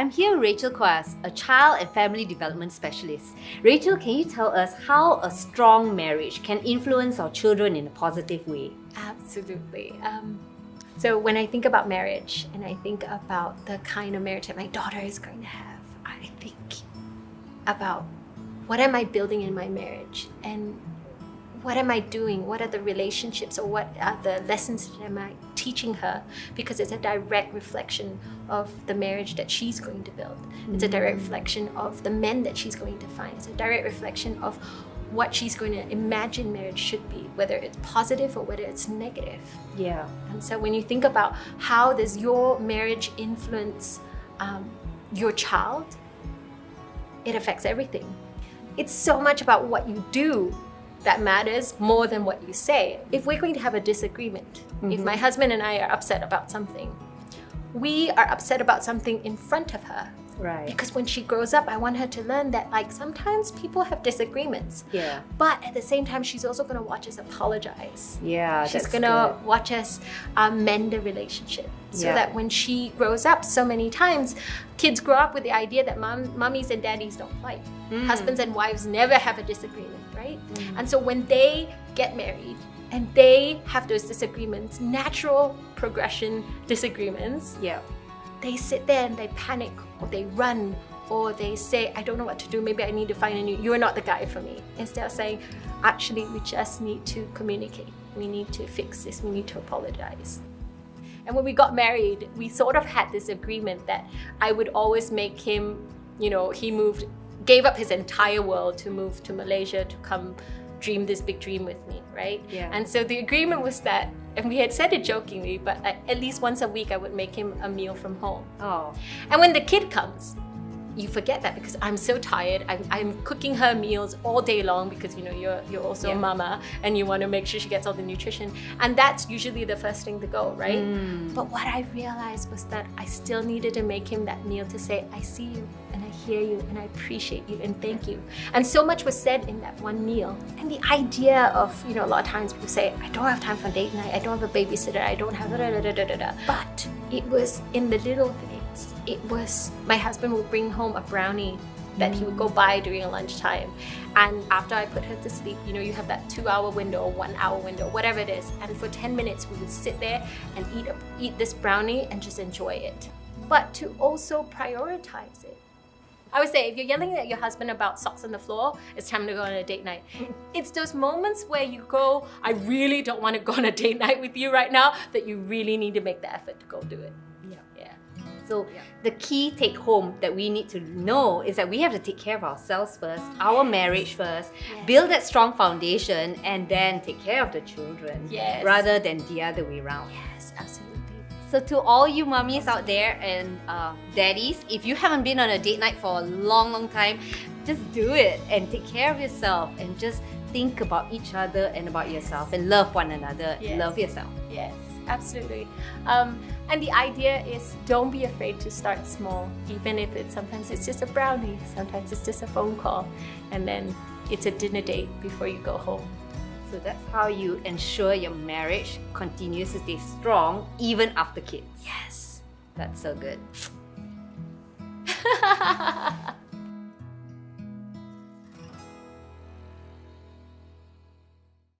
I'm here with Racheal Kwacz, a child and family development specialist. Racheal, can you tell us how a strong marriage can influence our children in a positive way? Absolutely. So when I think about marriage and I think about the kind of marriage that my daughter is going to have, I think about what am I building in my marriage and what am I doing? What are the relationships or what are the lessons that am I teaching her? Because it's a direct reflection of the marriage that she's going to build. It's a direct reflection of the men that she's going to find. It's a direct reflection of what she's going to imagine marriage should be, whether it's positive or whether it's negative. Yeah. And so when you think about how does your marriage influence your child, it affects everything. It's so much about what you do that matters more than what you say. If we're going to have a disagreement, if my husband and I are upset about something, we are upset about something in front of her. Right. Because when she grows up, I want her to learn that sometimes people have disagreements. Yeah. But at the same time, she's also going to watch us apologize. Yeah, She's that's going to good. watch us mend the relationship. So Yeah. that when she grows up, so many times, kids grow up with the idea that mummies and daddies don't fight. Husbands and wives never have a disagreement, right? And so when they get married and they have those disagreements, natural progression disagreements, Yeah. they sit there and they panic or they run or they say, I don't know what to do, maybe I need to find a new, you're not the guy for me. Instead of saying, actually, we just need to communicate. We need to fix this, we need to apologize. And when we got married, we sort of had this agreement that I would always make him, he gave up his entire world to move to Malaysia to come dream this big dream with me, right? Yeah. And so the agreement was that, and we had said it jokingly, but at least once a week I would make him a meal from home. Oh. And when the kid comes, you forget that because I'm so tired. I'm cooking her meals all day long because you're also a mama and you want to make sure she gets all the nutrition. And that's usually the first thing to go, right? But what I realized was that I still needed to make him that meal to say, I see you and I hear you and I appreciate you and thank you. And so much was said in that one meal. And the idea of, a lot of times people say, I don't have time for date night, I don't have a babysitter, I don't have da-da-da-da-da-da. But it was in the little things. It was, my husband would bring home a brownie that he would go buy during lunchtime. And after I put her to sleep, you have that 2-hour window, 1 hour window, whatever it is. And for 10 minutes, we would sit there and eat this brownie and just enjoy it. But to also prioritize it. I would say if you're yelling at your husband about socks on the floor, it's time to go on a date night. It's those moments where you go, I really don't want to go on a date night with you right now, that you really need to make the effort to go do it. So the key take home that we need to know is that we have to take care of ourselves first, our marriage first, build that strong foundation, and then take care of the children rather than the other way around. Yes, absolutely. So to all you mummies out there and daddies, if you haven't been on a date night for a long time, just do it and take care of yourself and just think about each other and about yourself and love one another. Love yourself. Yes, absolutely. And the idea is don't be afraid to start small, even if sometimes it's just a brownie, sometimes it's just a phone call, and then it's a dinner date before you go home. So that's how you ensure your marriage continues to stay strong even after kids. Yes. That's so good.